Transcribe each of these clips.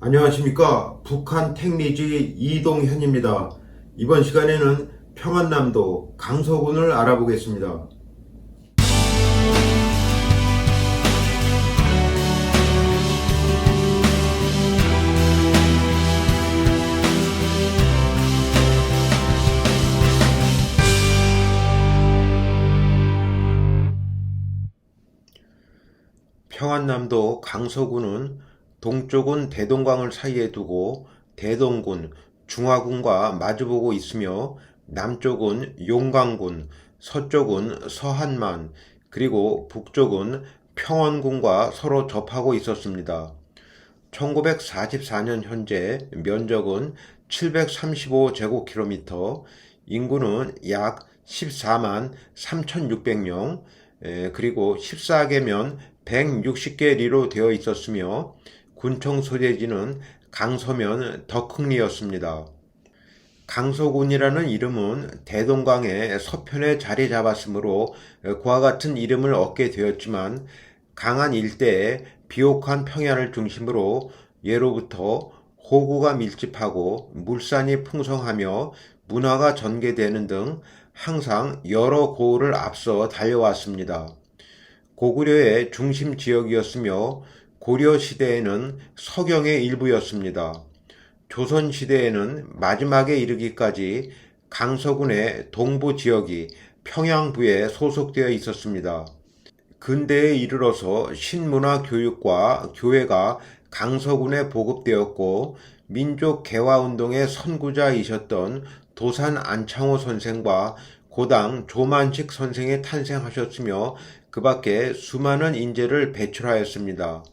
안녕하십니까. 북한 택리지 이동현입니다. 이번 시간에는 평안남도 강서군을 알아보겠습니다. 평안남도 강서군은 동쪽은 대동강을 사이에 두고 대동군, 중화군과 마주보고 있으며 남쪽은 용강군, 서쪽은 서한만, 그리고 북쪽은 평원군과 서로 접하고 있었습니다. 1944년 현재 면적은 735제곱킬로미터, 인구는 약 14만 3,600명, 그리고 14개면 160개 리로 되어 있었으며 군청 소재지는 강서면 덕흥리였습니다. 강서군이라는 이름은 대동강의 서편에 자리 잡았으므로 그와 같은 이름을 얻게 되었지만 강한 일대에 비옥한 평야를 중심으로 예로부터 호구가 밀집하고 물산이 풍성하며 문화가 전개되는 등 항상 여러 고을을 앞서 달려왔습니다. 고구려의 중심 지역이었으며 고려 시대에는 서경의 일부였습니다. 조선 시대에는 마지막에 이르기까지 강서군의 동부 지역이 평양부에 소속되어 있었습니다. 근대에 이르러서 신문화 교육과 교회가 강서군에 보급되었고 민족 개화운동의 선구자이셨던 도산 안창호 선생과 고당 조만식 선생이 탄생하셨으며 그 밖에 수많은 인재를 배출하였습니다.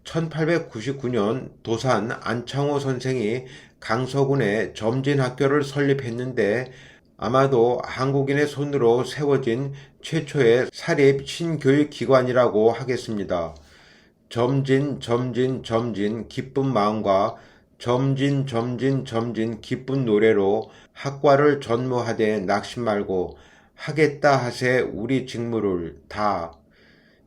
1899년 도산 안창호 선생이 강서군에 점진학교를 설립했는데 아마도 한국인의 손으로 세워진 최초의 사립 신교육기관이라고 하겠습니다. 점진 기쁜 마음과 점진 기쁜 노래로 학과를 전무하되 낙심 말고 하겠다 하세 우리 직무를 다.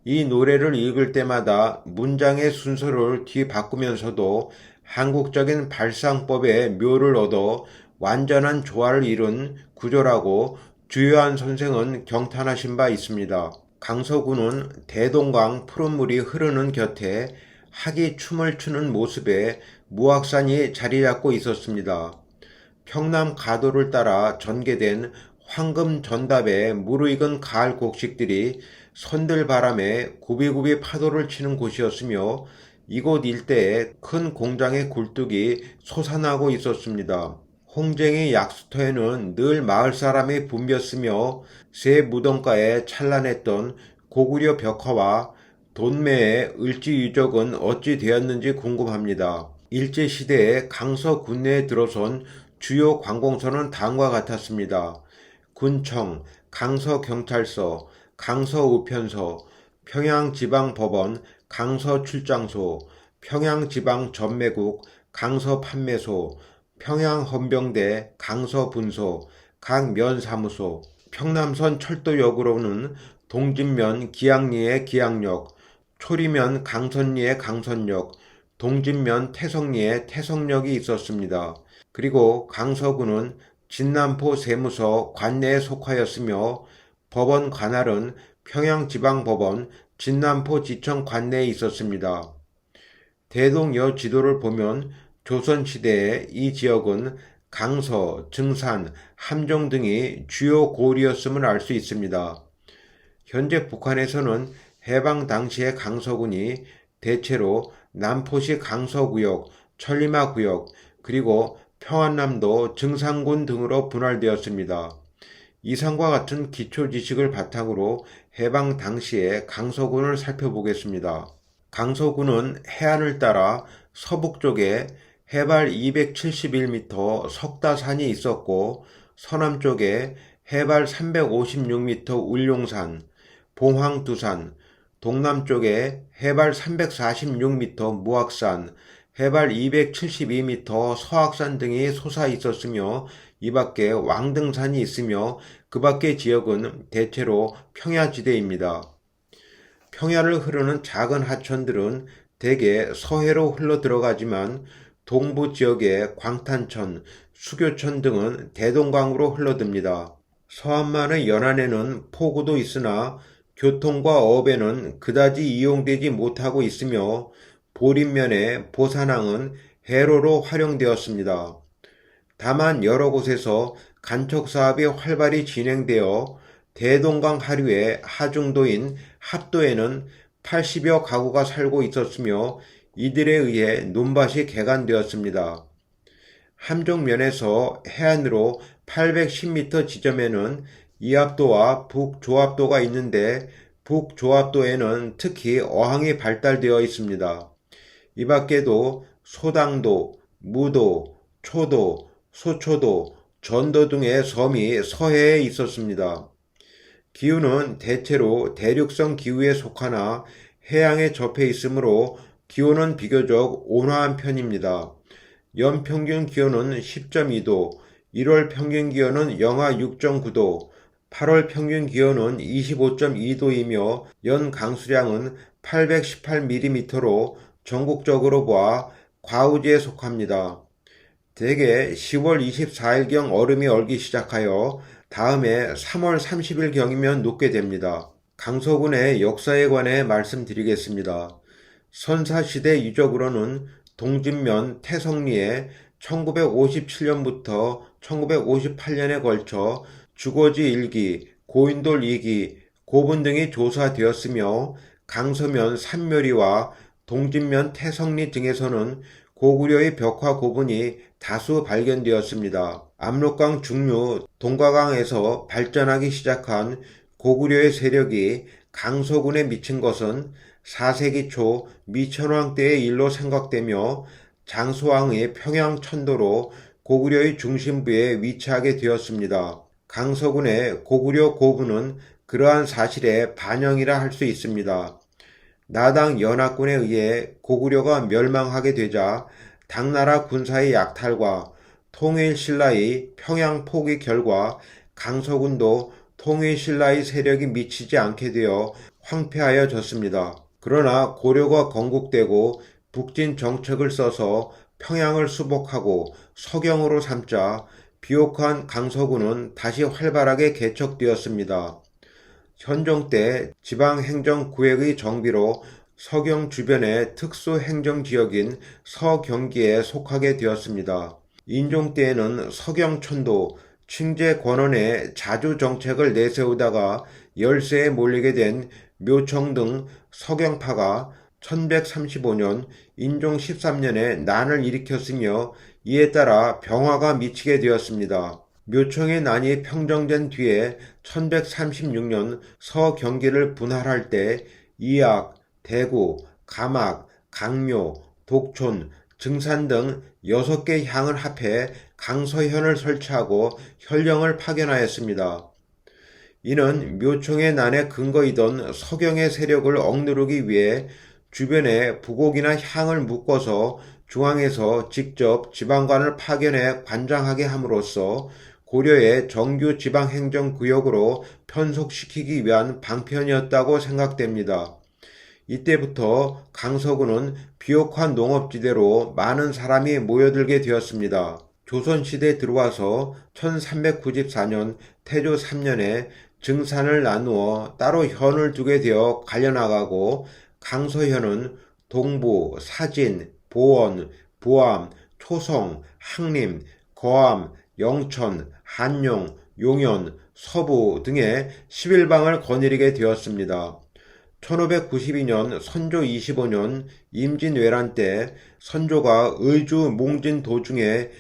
이 노래를 읽을 때마다 문장의 순서를 뒤바꾸면서도 한국적인 발상법의 묘를 얻어 완전한 조화를 이룬 구조라고 주요한 선생은 경탄하신 바 있습니다. 강서군은 대동강 푸른 물이 흐르는 곁에 학이 춤을 추는 모습에 무악산이 자리 잡고 있었습니다. 평남 가도를 따라 전개된 황금 전답에 무르익은 가을 곡식들이 선들 바람에 굽이굽이 파도를 치는 곳이었으며 이곳 일대에 큰 공장의 굴뚝이 솟아나고 있었습니다. 홍쟁이 약수터에는 늘 마을 사람이 붐볐으며 새 무덤가에 찬란했던 고구려 벽화와 돈매의 을지 유적은 어찌 되었는지 궁금합니다. 일제시대에 강서 군내에 들어선 주요 관공서는 다음과 같았습니다. 군청, 강서경찰서, 강서우편서, 평양지방법원, 강서출장소, 평양지방전매국, 강서판매소, 평양헌병대, 강서분소, 강면사무소, 평남선 철도역으로는 동진면 기양리의 기양역, 초리면 강선리의 강선역, 동진면 태성리의 태성역이 있었습니다. 그리고 강서구는 진남포 세무서 관내에 속하였으며 법원 관할은 평양지방법원 진남포지청 관내에 있었습니다. 대동여 지도를 보면 조선시대에 이 지역은 강서, 증산, 함정 등이 주요 고을이었음을 알 수 있습니다. 현재 북한에서는 해방 당시의 강서군이 대체로 남포시 강서구역, 천리마구역, 그리고 평안남도 증산군 등으로 분할되었습니다. 이상과 같은 기초 지식을 바탕으로 해방 당시의 강서군을 살펴보겠습니다. 강서군은 해안을 따라 서북쪽에 해발 271m 석다산이 있었고 서남쪽에 해발 356m 울룡산, 봉황두산, 동남쪽에 해발 346m 무악산, 해발 272m 서악산 등이 솟아 있었으며 이 밖에 왕등산이 있으며 그 밖의 지역은 대체로 평야지대입니다. 평야를 흐르는 작은 하천들은 대개 서해로 흘러 들어가지만 동부 지역의 광탄천, 수교천 등은 대동강으로 흘러듭니다. 서안만의 연안에는 포구도 있으나 교통과 어업에는 그다지 이용되지 못하고 있으며 보림면의 보산항은 해로로 활용되었습니다. 다만 여러 곳에서 간척 사업이 활발히 진행되어 대동강 하류의 하중도인 합도에는 80여 가구가 살고 있었으며 이들에 의해 논밭이 개간되었습니다. 함정면에서 해안으로 810m 지점에는 이합도와 북조합도가 있는데 북조합도에는 특히 어항이 발달되어 있습니다. 이 밖에도 소당도, 무도, 초도, 소초도, 전도 등의 섬이 서해에 있었습니다. 기후는 대체로 대륙성 기후에 속하나 해양에 접해 있으므로 기온은 비교적 온화한 편입니다. 연평균 기온은 10.2도, 1월 평균 기온은 영하 6.9도, 8월 평균 기온은 25.2도이며 연 강수량은 818mm로 전국적으로 보아 과우지에 속합니다. 대개 10월 24일경 얼음이 얼기 시작하여 다음해 3월 30일경이면 녹게 됩니다. 강서군의 역사에 관해 말씀드리겠습니다. 선사시대 유적으로는 동진면 태성리에 1957년부터 1958년에 걸쳐 주거지 1기, 고인돌 2기, 고분 등이 조사되었으며 강서면 산묘리와 동진면 태성리 등에서는 고구려의 벽화 고분이 다수 발견되었습니다. 압록강 중류 동가강에서 발전하기 시작한 고구려의 세력이 강서군에 미친 것은 4세기 초 미천왕 때의 일로 생각되며 장수왕의 평양 천도로 고구려의 중심부에 위치하게 되었습니다. 강서군의 고구려 고분은 그러한 사실의 반영이라 할 수 있습니다. 나당 연합군에 의해 고구려가 멸망하게 되자 당나라 군사의 약탈과 통일신라의 평양 포기 결과 강서군도 통일신라의 세력이 미치지 않게 되어 황폐하여졌습니다. 그러나 고려가 건국되고 북진 정책을 써서 평양을 수복하고 서경으로 삼자 비옥한 강서군은 다시 활발하게 개척되었습니다. 현종 때 지방행정구획의 정비로 서경 주변의 특수행정지역인 서경기에 속하게 되었습니다. 인종 때에는 서경천도, 칭제권원의 자주정책을 내세우다가 열세에 몰리게 된 묘청 등 서경파가 1135년 인종 13년에 난을 일으켰으며 이에 따라 병화가 미치게 되었습니다. 묘청의 난이 평정된 뒤에 1136년 서경기를 분할할 때 이악, 대구, 가막, 강묘, 독촌, 증산 등 6개 향을 합해 강서현을 설치하고 현령을 파견하였습니다. 이는 묘청의 난의 근거이던 서경의 세력을 억누르기 위해 주변에 부곡이나 향을 묶어서 중앙에서 직접 지방관을 파견해 관장하게 함으로써 고려의 정규 지방행정구역으로 편속시키기 위한 방편이었다고 생각됩니다. 이때부터 강서구는 비옥한 농업지대로 많은 사람이 모여들게 되었습니다. 조선시대에 들어와서 1394년 태조 3년에 증산을 나누어 따로 현을 두게 되어 갈려나가고 강서현은 동부, 사진, 보원, 부암, 초성, 항림, 거암, 영천, 한용, 용현, 서부 등의 11방을 거느리게 되었습니다. 1592년 선조 25년 임진왜란 때 선조가 의주 몽진 도중에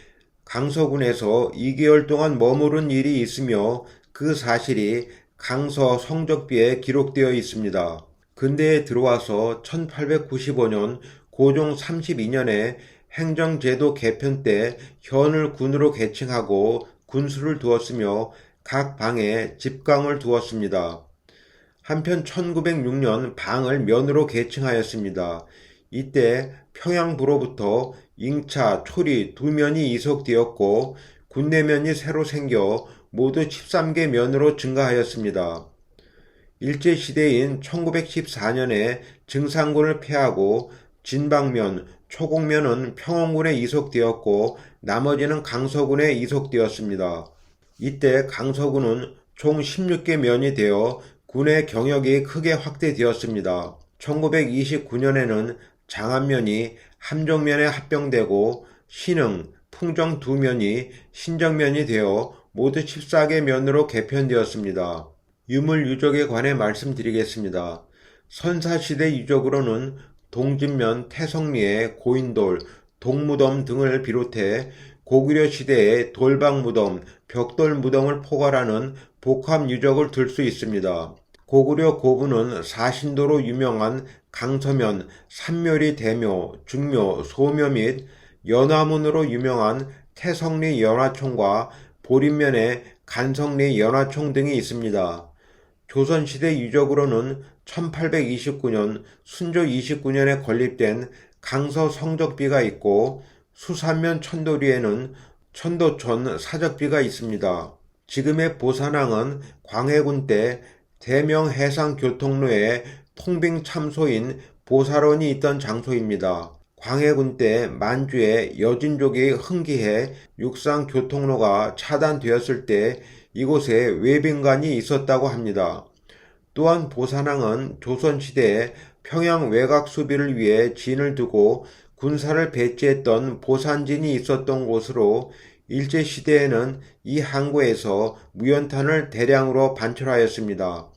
강서군에서 2개월 동안 머무른 일이 있으며 그 사실이 강서 성적비에 기록되어 있습니다. 근대에 들어와서 1895년 고종 32년에 행정제도 개편 때 현을 군으로 계층하고 군수를 두었으며 각 방에 집강을 두었습니다. 한편 1906년 방을 면으로 계층하였습니다. 이때 평양부로부터 잉차, 초리 두 면이 이속되었고 군내면이 새로 생겨 모두 13개 면으로 증가하였습니다. 일제시대인 1914년에 증산군을 폐하고 진방면, 초곡면은 평원군에 이속되었고 나머지는 강서군에 이속되었습니다. 이때 강서군은 총 16개 면이 되어 군의 경역이 크게 확대되었습니다. 1929년에는 장안면이 함정면에 합병되고 신흥, 풍정 두 면이 신정면이 되어 모두 14개 면으로 개편되었습니다. 유물 유적에 관해 말씀드리겠습니다. 선사시대 유적으로는 동진면 태성리의 고인돌, 동무덤 등을 비롯해 고구려 시대의 돌방무덤, 벽돌무덤을 포괄하는 복합 유적을 들 수 있습니다. 고구려 고분은 사신도로 유명한 강서면, 삼묘리 대묘, 중묘, 소묘 및 연화문으로 유명한 태성리 연화총과 보림면에 간성리 연화총 등이 있습니다. 조선시대 유적으로는 1829년 순조 29년에 건립된 강서 성적비가 있고 수산면 천도리에는 천도촌 사적비가 있습니다. 지금의 보산항은 광해군 때 대명 해상교통로에 통빙참소인 보살원이 있던 장소입니다. 광해군 때 만주에 여진족이 흥기해 육상교통로가 차단되었을 때 이곳에 외빈관이 있었다고 합니다. 또한 보산항은 조선시대에 평양 외곽 수비를 위해 진을 두고 군사를 배치했던 보산진이 있었던 곳으로 일제시대에는 이 항구에서 무연탄을 대량으로 반출하였습니다.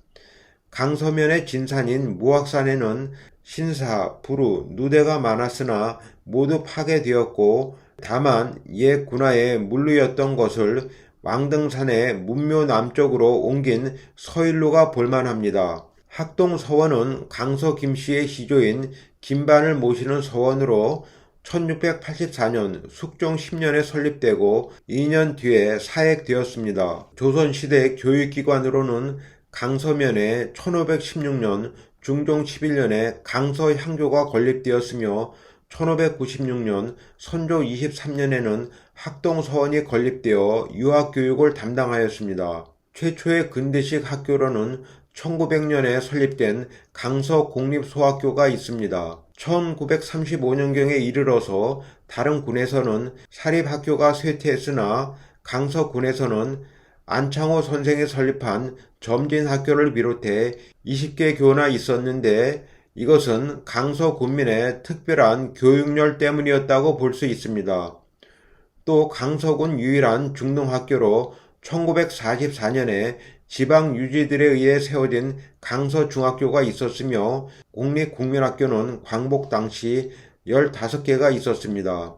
강서면의 진산인 무악산에는 신사, 부루, 누대가 많았으나 모두 파괴되었고 다만 옛 군하의 물루였던 것을 왕등산의 문묘 남쪽으로 옮긴 서일로가 볼만합니다. 학동서원은 강서 김씨의 시조인 김반을 모시는 서원으로 1684년 숙종 10년에 설립되고 2년 뒤에 사액되었습니다. 조선시대 교육기관으로는 강서면에 1516년 중종 11년에 강서향교가 건립되었으며 1596년 선조 23년에는 학동서원이 건립되어 유학교육을 담당하였습니다. 최초의 근대식 학교로는 1900년에 설립된 강서공립소학교가 있습니다. 1935년경에 이르러서 다른 군에서는 사립학교가 쇠퇴했으나 강서군에서는 안창호 선생이 설립한 점진학교를 비롯해 20개 교나 있었는데 이것은 강서군민의 특별한 교육열 때문이었다고 볼 수 있습니다. 또 강서군 유일한 중등학교로 1944년에 지방 유지들에 의해 세워진 강서중학교가 있었으며 국립국민학교는 광복 당시 15개가 있었습니다.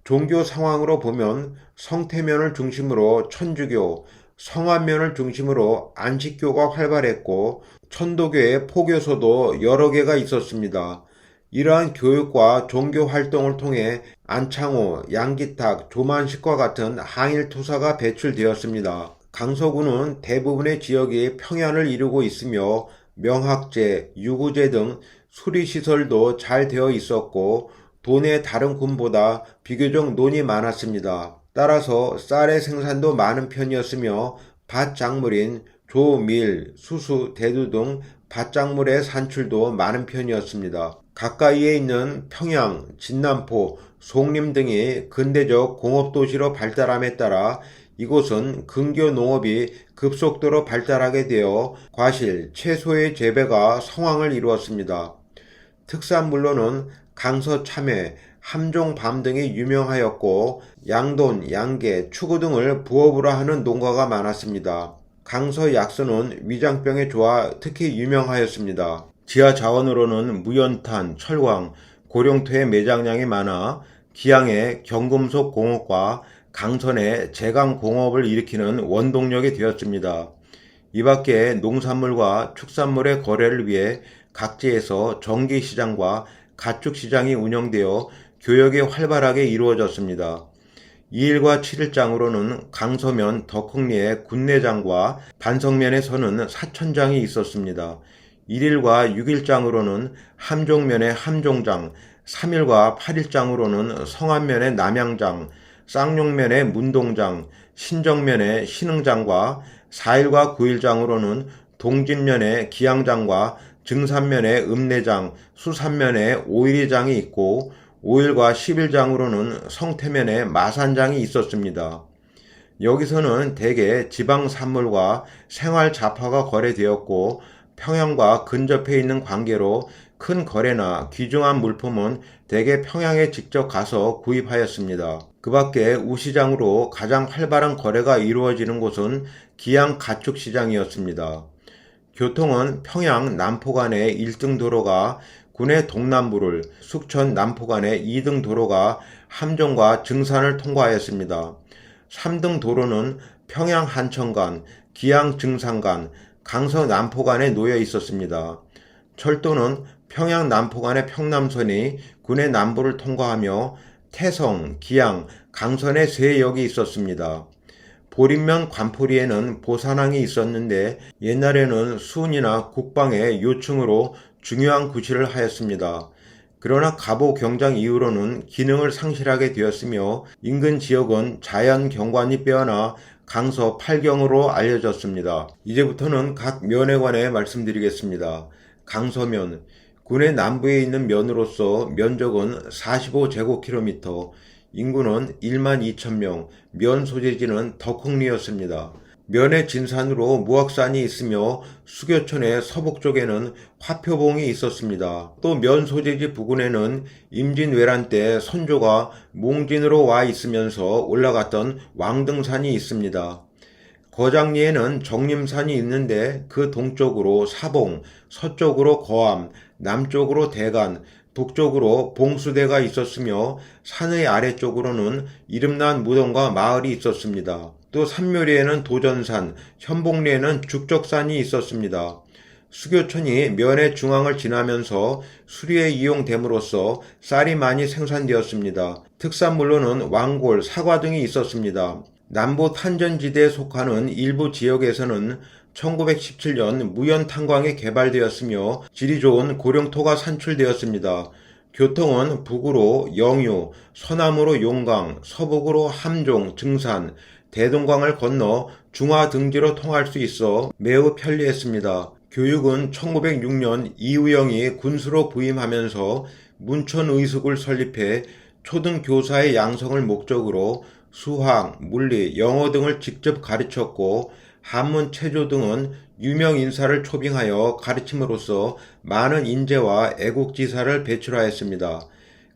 종교 상황으로 보면 성태면을 중심으로 천주교, 성안면을 중심으로 안식교가 활발했고 천도교의 포교소도 여러 개가 있었습니다. 이러한 교육과 종교 활동을 통해 안창호, 양기탁, 조만식과 같은 항일 투사가 배출되었습니다. 강서구는 대부분의 지역이 평야를 이루고 있으며 명학제, 유구제 등 수리시설도 잘 되어 있었고 도내 다른 군보다 비교적 논이 많았습니다. 따라서 쌀의 생산도 많은 편이었으며 밭작물인 조, 밀, 수수, 대두 등 밭작물의 산출도 많은 편이었습니다. 가까이에 있는 평양, 진남포, 송림 등이 근대적 공업도시로 발달함에 따라 이곳은 근교 농업이 급속도로 발달하게 되어 과실, 채소의 재배가 성황을 이루었습니다. 특산물로는 강서 참외, 함종 밤 등이 유명하였고 양돈, 양계, 추구 등을 부업으로 하는 농가가 많았습니다. 강서 약수는 위장병에 좋아 특히 유명하였습니다. 지하 자원으로는 무연탄, 철광, 고령토의 매장량이 많아 기양의 경금속 공업과 강선의 제강 공업을 일으키는 원동력이 되었습니다. 이 밖에 농산물과 축산물의 거래를 위해 각지에서 정기시장과 가축시장이 운영되어 교역이 활발하게 이루어졌습니다. 2일과 7일장으로는 강서면 덕흥리에 군내장과 반석면에서는 사천장이 있었습니다. 1일과 6일장으로는 함종면의 함종장, 3일과 8일장으로는 성안면의 남양장, 쌍용면의 문동장, 신정면의 신흥장과 4일과 9일장으로는 동진면의 기양장과 증산면에 읍내장, 수산면에 오일장이 있고 오일과 11장으로는 성태면에 마산장이 있었습니다. 여기서는 대개 지방산물과 생활잡화가 거래되었고 평양과 근접해 있는 관계로 큰 거래나 귀중한 물품은 대개 평양에 직접 가서 구입하였습니다. 그 밖에 우시장으로 가장 활발한 거래가 이루어지는 곳은 기양 가축시장이었습니다. 교통은 평양 남포 간의 1등 도로가 군의 동남부를, 숙천 남포 간의 2등 도로가 함정과 증산을 통과하였습니다. 3등 도로는 평양 한천 간, 기양 증산 간, 강서 남포 간에 놓여 있었습니다. 철도는 평양 남포 간의 평남선이 군의 남부를 통과하며 태성, 기양, 강선의 세 역이 있었습니다. 보림면 관포리에는 보산항이 있었는데 옛날에는 수은이나 국방의 요충으로 중요한 구실을 하였습니다. 그러나 갑오 경장 이후로는 기능을 상실하게 되었으며 인근 지역은 자연 경관이 빼어나 강서 8경으로 알려졌습니다. 이제부터는 각 면에 관해 말씀드리겠습니다. 강서면, 군의 남부에 있는 면으로서 면적은 45제곱킬로미터, 인구는 12,000명, 면 소재지는 덕흥리였습니다. 면의 진산으로 무악산이 있으며 수교촌의 서북쪽에는 화표봉이 있었습니다. 또 면 소재지 부근에는 임진왜란 때 선조가 몽진으로 와 있으면서 올라갔던 왕등산이 있습니다. 거장리에는 정림산이 있는데 그 동쪽으로 사봉, 서쪽으로 거암, 남쪽으로 대간, 북쪽으로 봉수대가 있었으며 산의 아래쪽으로는 이름난 무덤과 마을이 있었습니다. 또 산묘리에는 도전산, 현봉리에는 죽적산이 있었습니다. 수교촌이 면의 중앙을 지나면서 수리에 이용됨으로써 쌀이 많이 생산되었습니다. 특산물로는 왕골, 사과 등이 있었습니다. 남부 탄전지대에 속하는 일부 지역에서는 1917년 무연탄광이 개발되었으며 질이 좋은 고령토가 산출되었습니다. 교통은 북으로 영유, 서남으로 용강, 서북으로 함종, 증산, 대동강을 건너 중화등지로 통할 수 있어 매우 편리했습니다. 교육은 1906년 이우영이 군수로 부임하면서 문천의숙을 설립해 초등교사의 양성을 목적으로 수학, 물리, 영어 등을 직접 가르쳤고 한문, 체조 등은 유명 인사를 초빙하여 가르침으로써 많은 인재와 애국지사를 배출하였습니다.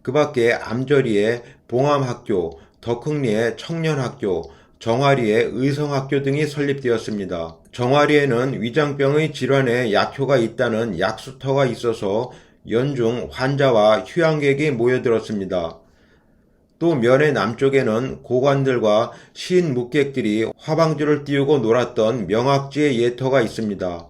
그 밖에 암저리에 봉암학교, 덕흥리에 청년학교, 정화리에 의성학교 등이 설립되었습니다. 정화리에는 위장병의 질환에 약효가 있다는 약수터가 있어서 연중 환자와 휴양객이 모여들었습니다. 또 면의 남쪽에는 고관들과 시인 묵객들이 화방주를 띄우고 놀았던 명악지의 예터가 있습니다.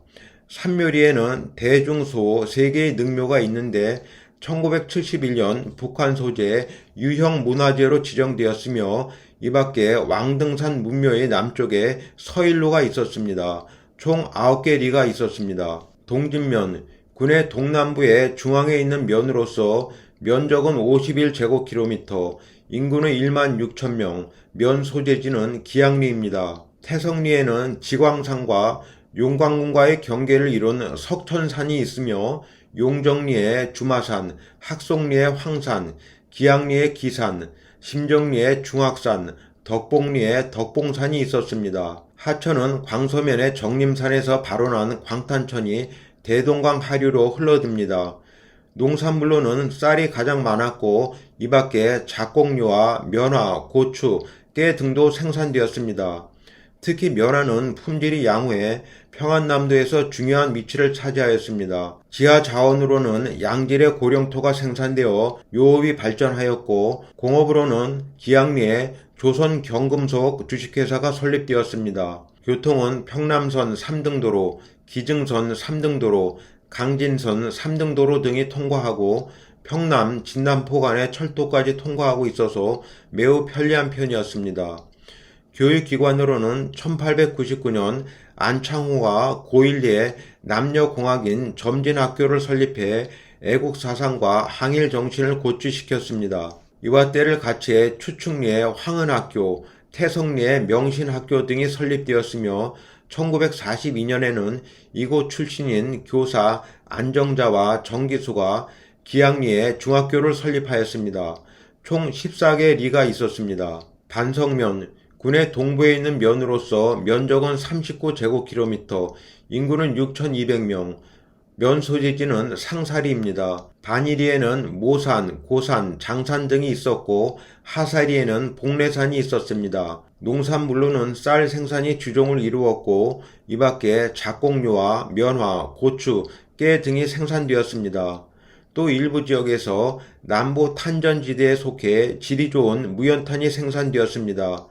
산묘리에는 대중소 3개의 능묘가 있는데 1971년 북한 소재 유형 문화재로 지정되었으며 이 밖에 왕등산 문묘의 남쪽에 서일로가 있었습니다. 총 9개 리가 있었습니다. 동진면, 군의 동남부에 중앙에 있는 면으로서 면적은 51제곱킬로미터, 인구는 16,000명, 면 소재지는 기양리입니다. 태성리에는 지광산과 용광군과의 경계를 이룬 석천산이 있으며 용정리에 주마산, 학송리에 황산, 기양리에 기산, 심정리에 중학산, 덕봉리에 덕봉산이 있었습니다. 하천은 광서면의 정림산에서 발원한 광탄천이 대동강 하류로 흘러듭니다. 농산물로는 쌀이 가장 많았고 이 밖에 작곡류와 면화, 고추, 깨 등도 생산되었습니다. 특히 면화는 품질이 양호해 평안남도에서 중요한 위치를 차지하였습니다. 지하 자원으로는 양질의 고령토가 생산되어 요업이 발전하였고 공업으로는 기양리에 조선경금속 주식회사가 설립되었습니다. 교통은 평남선 3등도로, 기증선 3등도로, 강진선 3등도로 등이 통과하고 평남, 진남포 간의 철도까지 통과하고 있어서 매우 편리한 편이었습니다. 교육기관으로는 1899년 안창호가 고1리에 남녀공학인 점진학교를 설립해 애국사상과 항일정신을 고취시켰습니다. 이와 때를 같이해 추측리에 황은학교, 태성리에 명신학교 등이 설립되었으며 1942년에는 이곳 출신인 교사 안정자와 정기수가 기양리에 중학교를 설립하였습니다. 총 14개 리가 있었습니다. 반석면, 군의 동부에 있는 면으로서 면적은 39제곱킬로미터, 인구는 6,200명, 면 소재지는 상사리입니다. 반이리에는 모산, 고산, 장산 등이 있었고 하사리에는 복례산이 있었습니다. 농산물로는 쌀 생산이 주종을 이루었고 이 밖에 작곡류와 면화, 고추, 깨 등이 생산되었습니다. 또 일부 지역에서 남부 탄전지대에 속해 질이 좋은 무연탄이 생산되었습니다.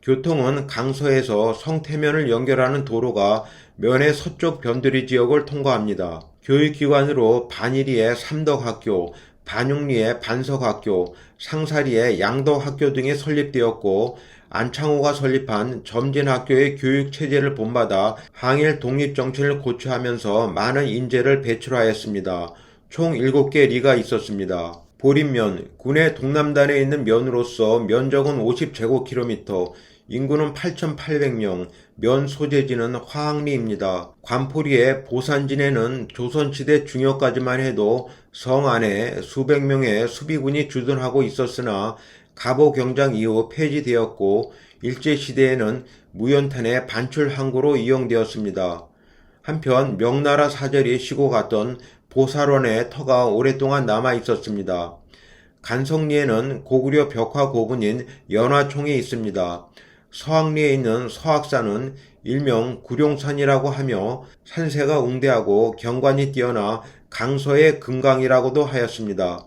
교통은 강서에서 성태면을 연결하는 도로가 면의 서쪽 변두리 지역을 통과합니다. 교육기관으로 반이리의 삼덕학교, 반육리의 반석학교, 상사리의 양덕학교 등이 설립되었고 안창호가 설립한 점진학교의 교육체제를 본받아 항일 독립정신을 고취하면서 많은 인재를 배출하였습니다. 총 7개 리가 있었습니다. 보림면, 군의 동남단에 있는 면으로서 면적은 50제곱킬로미터, 인구는 8,800명, 면 소재지는 화학리입니다. 관포리의 보산진에는 조선시대 중엽까지만 해도 성 안에 수백 명의 수비군이 주둔하고 있었으나 갑오경장 이후 폐지되었고 일제시대에는 무연탄의 반출 항구로 이용되었습니다. 한편 명나라 사절이 쉬고 갔던 보살원의 터가 오랫동안 남아 있었습니다. 간성리에는 고구려 벽화 고분인 연화총이 있습니다. 서학리에 있는 서학산은 일명 구룡산이라고 하며 산세가 웅대하고 경관이 뛰어나 강서의 금강이라고도 하였습니다.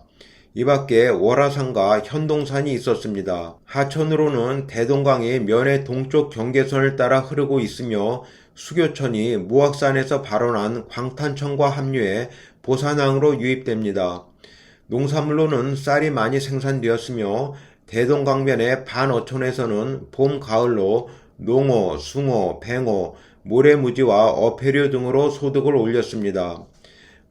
이 밖에 월화산과 현동산이 있었습니다. 하천으로는 대동강이 면의 동쪽 경계선을 따라 흐르고 있으며 수교천이 무악산에서 발원한 광탄천과 합류해 보산항으로 유입됩니다. 농산물로는 쌀이 많이 생산되었으며 대동강변의 반어촌에서는 봄, 가을로 농어, 숭어, 뱅어, 모래무지와 어패류 등으로 소득을 올렸습니다.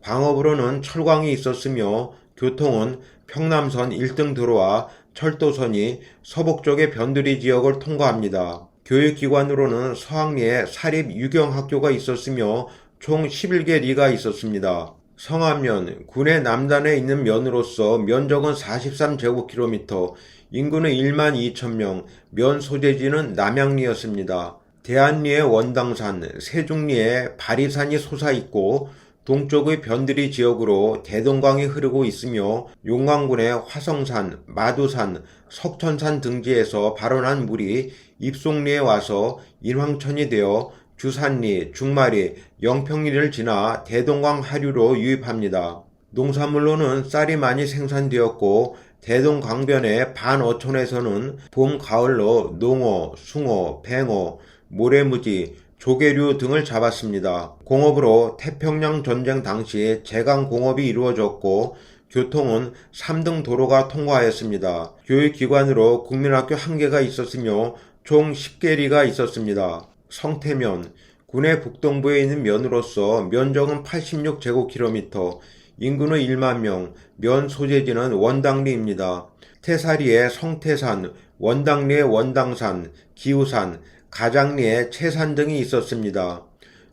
광업으로는 철광이 있었으며 교통은 평남선 1등 도로와 철도선이 서북쪽의 변두리 지역을 통과합니다. 교육기관으로는 서학리에 사립유경학교가 있었으며 총 11개 리가 있었습니다. 성안면, 군의 남단에 있는 면으로서 면적은 43제곱킬로미터, 인구는 12,000명, 면 소재지는 남양리였습니다. 대안리에 원당산, 세중리에 바리산이 솟아있고 동쪽의 변두리 지역으로 대동강이 흐르고 있으며 용광군의 화성산, 마두산, 석천산 등지에서 발원한 물이 입송리에 와서 인황천이 되어 주산리, 중마리, 영평리를 지나 대동강 하류로 유입합니다. 농산물로는 쌀이 많이 생산되었고 대동강변의 반어촌에서는 봄, 가을로 농어, 숭어, 뱅어, 모래무지, 조개류 등을 잡았습니다. 공업으로 태평양 전쟁 당시 제강공업이 이루어졌고 교통은 3등 도로가 통과하였습니다. 교육기관으로 국민학교 1개가 있었으며 총 10개리가 있었습니다. 성태면, 군의 북동부에 있는 면으로서 면적은 86제곱킬로미터, 인구는 1만명, 면 소재지는 원당리입니다. 태사리의 성태산, 원당리의 원당산, 기우산, 가장리에 채산 등이 있었습니다.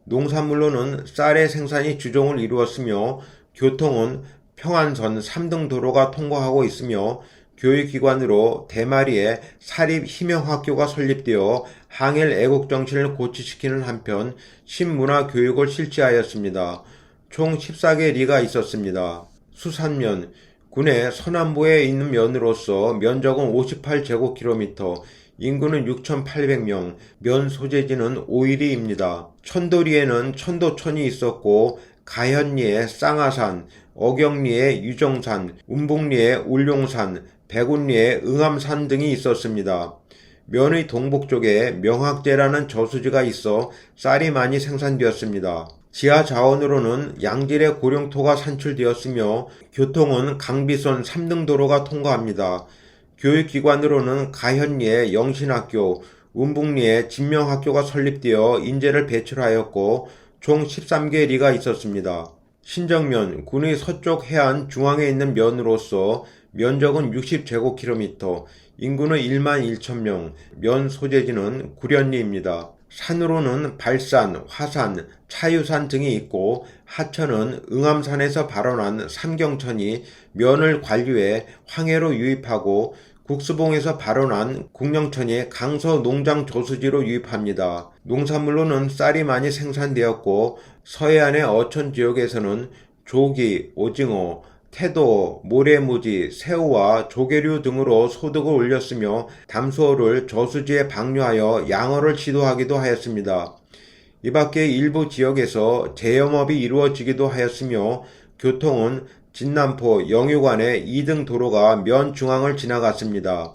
농산물로는 쌀의 생산이 주종을 이루었으며 교통은 평안선 3등 도로가 통과하고 있으며 교육기관으로 대마리에 사립희명학교가 설립되어 항일 애국정신을 고취시키는 한편 신문화교육을 실시하였습니다. 총 14개 리가 있었습니다. 수산면, 군의 서남부에 있는 면으로서 면적은 58제곱킬로미터, 인구는 6,800명, 면 소재지는 오이리입니다. 천도리에는 천도천이 있었고 가현리에 쌍하산, 어경리에 유정산, 운북리에 울룡산, 백운리에 응암산 등이 있었습니다. 면의 동북쪽에 명학제라는 저수지가 있어 쌀이 많이 생산되었습니다. 지하 자원으로는 양질의 고령토가 산출되었으며 교통은 강비선 3등 도로가 통과합니다. 교육기관으로는 가현리에 영신학교, 운북리에 진명학교가 설립되어 인재를 배출하였고 총 13개 리가 있었습니다. 신정면, 군의 서쪽 해안 중앙에 있는 면으로서 면적은 60제곱킬로미터, 인구는 11,000명, 면 소재지는 구련리입니다. 산으로는 발산, 화산, 차유산 등이 있고 하천은 응암산에서 발원한 삼경천이 면을 관류해 황해로 유입하고 국수봉에서 발원한 국령천이 강서 농장 저수지로 유입합니다. 농산물로는 쌀이 많이 생산되었고 서해안의 어촌 지역에서는 조기, 오징어, 태도, 모래무지, 새우와 조개류 등으로 소득을 올렸으며 담수어를 저수지에 방류하여 양어를 시도하기도 하였습니다. 이 밖에 일부 지역에서 제염업이 이루어지기도 하였으며 교통은 진남포 영유관의 2등 도로가 면 중앙을 지나갔습니다.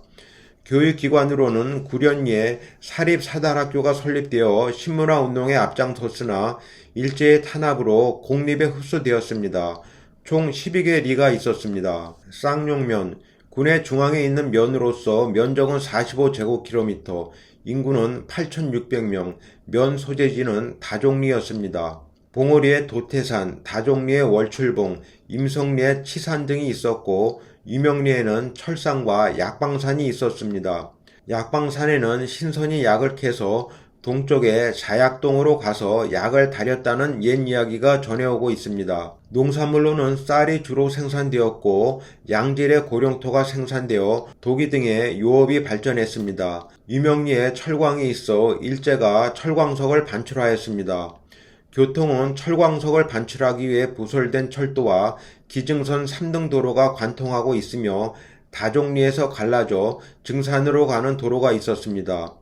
교육기관으로는 구련리에 사립사달학교가 설립되어 신문화운동에 앞장섰으나 일제의 탄압으로 공립에 흡수되었습니다. 총 12개 리가 있었습니다. 쌍용면, 군의 중앙에 있는 면으로서 면적은 45제곱킬로미터, 인구는 8,600명, 면 소재지는 다종리였습니다. 봉오리에 도태산, 다종리에 월출봉, 임성리에 치산 등이 있었고 유명리에는 철산과 약방산이 있었습니다. 약방산에는 신선이 약을 캐서 동쪽에 자약동으로 가서 약을 다렸다는 옛 이야기가 전해오고 있습니다. 농산물로는 쌀이 주로 생산되었고 양질의 고령토가 생산되어 도기 등의 요업이 발전했습니다. 유명리에 철광이 있어 일제가 철광석을 반출하였습니다. 교통은 철광석을 반출하기 위해 부설된 철도와 기증선 3등 도로가 관통하고 있으며 다종리에서 갈라져 증산으로 가는 도로가 있었습니다.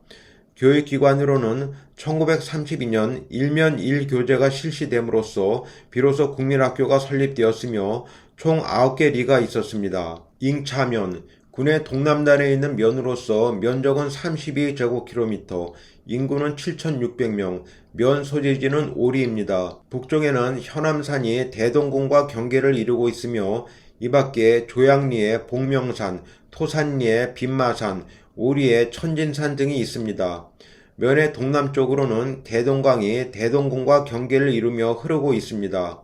교육기관으로는 1932년 일면 1교제가 실시됨으로써 비로소 국민학교가 설립되었으며 총 9개 리가 있었습니다. 잉차면, 군의 동남단에 있는 면으로서 면적은 32제곱킬로미터, 인구는 7,600명, 면 소재지는 오리입니다. 북쪽에는 현암산이 대동군과 경계를 이루고 있으며 이 밖에 조양리에 복명산, 토산리에 빈마산, 오리에 천진산 등이 있습니다. 면의 동남쪽으로는 대동강이 대동군과 경계를 이루며 흐르고 있습니다.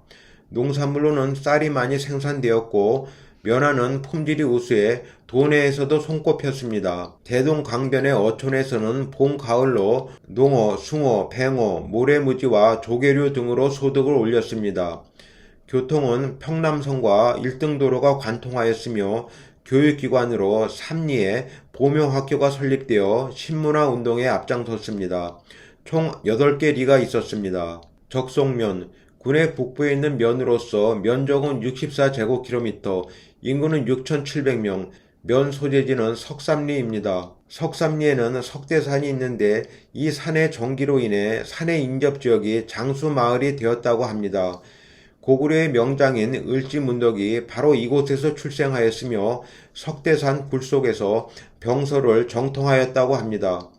농산물로는 쌀이 많이 생산되었고 면화는 품질이 우수해 도내에서도 손꼽혔습니다. 대동강변의 어촌에서는 봄, 가을로 농어, 숭어, 뱅어, 모래무지와 조개류 등으로 소득을 올렸습니다. 교통은 평남선과 1등 도로가 관통하였으며 교육기관으로 삼리에 보명학교가 설립되어 신문화운동에 앞장섰습니다. 총 8개 리가 있었습니다. 적송면, 군의 북부에 있는 면으로서 면적은 64제곱킬로미터, 인구는 6,700명, 면 소재지는 석삼리입니다. 석삼리에는 석대산이 있는데 이 산의 전기로 인해 산의 인접지역이 장수마을이 되었다고 합니다. 고구려의 명장인 을지문덕이 바로 이곳에서 출생하였으며 석대산 굴속에서 병서를 정통하였다고 합니다.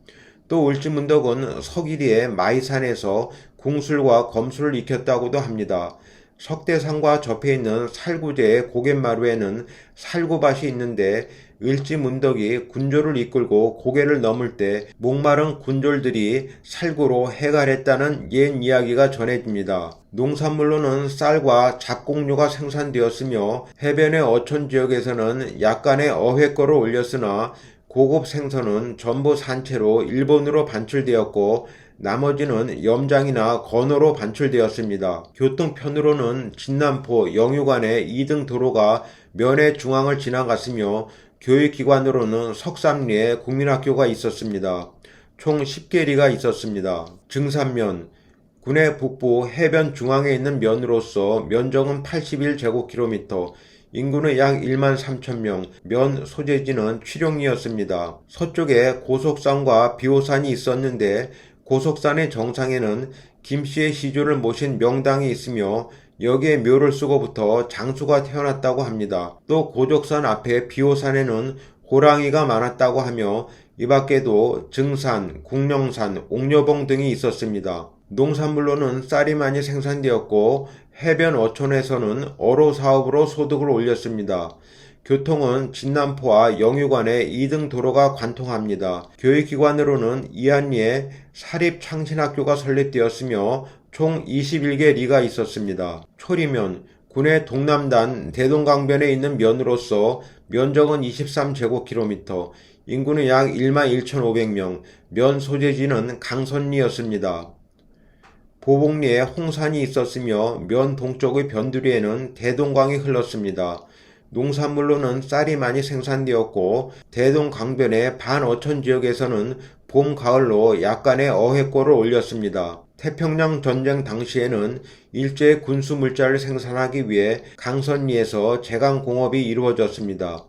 또 을지문덕은 석일이의 마이산에서 궁술과 검술을 익혔다고도 합니다. 석대산과 접해 있는 살구제의 고갯마루에는 살구밭이 있는데 을지문덕이 군졸을 이끌고 고개를 넘을 때 목마른 군졸들이 살구로 해갈했다는 옛 이야기가 전해집니다. 농산물로는 쌀과 잡곡류가 생산되었으며 해변의 어촌 지역에서는 약간의 어획거를 올렸으나 고급 생선은 전부 산채로 일본으로 반출되었고 나머지는 염장이나 건어로 반출되었습니다. 교통편으로는 진남포 영유관의 2등 도로가 면의 중앙을 지나갔으며 교육기관으로는 석삼리에 국민학교가 있었습니다. 총 10개 리가 있었습니다. 증산면, 군의 북부 해변 중앙에 있는 면으로서 면적은 81제곱킬로미터, 인구는 약 13,000명, 면 소재지는 취룡리였습니다. 서쪽에 고속산과 비호산이 있었는데 고속산의 정상에는 김씨의 시조를 모신 명당이 있으며 여기에 묘를 쓰고부터 장수가 태어났다고 합니다. 또 고족산 앞에 비호산에는 호랑이가 많았다고 하며 이 밖에도 증산, 국령산, 옥녀봉 등이 있었습니다. 농산물로는 쌀이 많이 생산되었고 해변 어촌에서는 어로 사업으로 소득을 올렸습니다. 교통은 진남포와 영유관의 2등 도로가 관통합니다. 교육기관으로는 이안리에 사립창신학교가 설립되었으며 총 21개 리가 있었습니다. 초리면, 군의 동남단 대동강변에 있는 면으로서 면적은 23제곱킬로미터, 인구는 약 11,500명, 면 소재지는 강선리였습니다. 보복리에 홍산이 있었으며 면 동쪽의 변두리에는 대동강이 흘렀습니다. 농산물로는 쌀이 많이 생산되었고 대동강변의 반어촌 지역에서는 봄, 가을로 약간의 어획고를 올렸습니다. 태평양 전쟁 당시에는 일제의 군수 물자를 생산하기 위해 강선리에서 제강공업이 이루어졌습니다.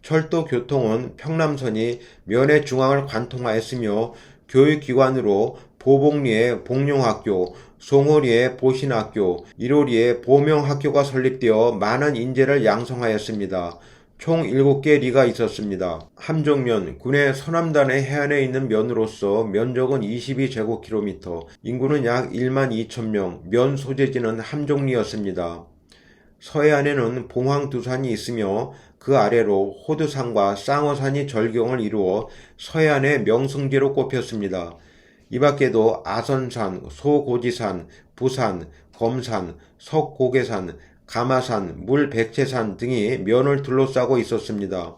철도 교통은 평남선이 면의 중앙을 관통하였으며 교육기관으로 보복리에 복룡학교, 송호리에 보신학교, 일호리에 보명학교가 설립되어 많은 인재를 양성하였습니다. 총 7개 리가 있었습니다. 함정면, 군의 서남단의 해안에 있는 면으로서 면적은 22제곱킬로미터, 인구는 약 12,000명, 면 소재지는 함종리였습니다. 서해안에는 봉황두산이 있으며 그 아래로 호두산과 쌍어산이 절경을 이루어 서해안의 명승지로 꼽혔습니다. 이 밖에도 아선산, 소고지산, 부산, 검산, 석고개산, 가마산, 물백제산 등이 면을 둘러싸고 있었습니다.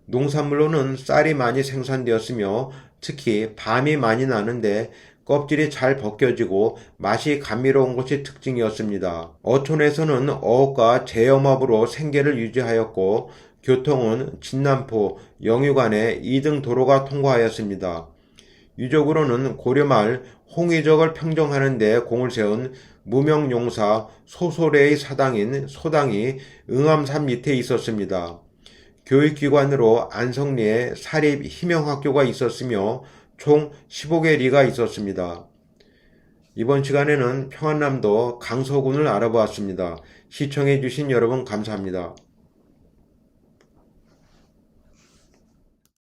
농산물로는 쌀이 많이 생산되었으며 특히 밤이 많이 나는데 껍질이 잘 벗겨지고 맛이 감미로운 것이 특징이었습니다. 어촌에서는 어업과 제염업으로 생계를 유지하였고 교통은 진남포, 영유간에 2등 도로가 통과하였습니다. 유적으로는 고려말 홍의적을 평정하는 데 공을 세운 무명용사 소소래의 사당인 소당이 응암산 밑에 있었습니다. 교육기관으로 안성리에 사립 희명학교가 있었으며 총 15개 리가 있었습니다. 이번 시간에는 평안남도 강서군을 알아보았습니다. 시청해주신 여러분 감사합니다.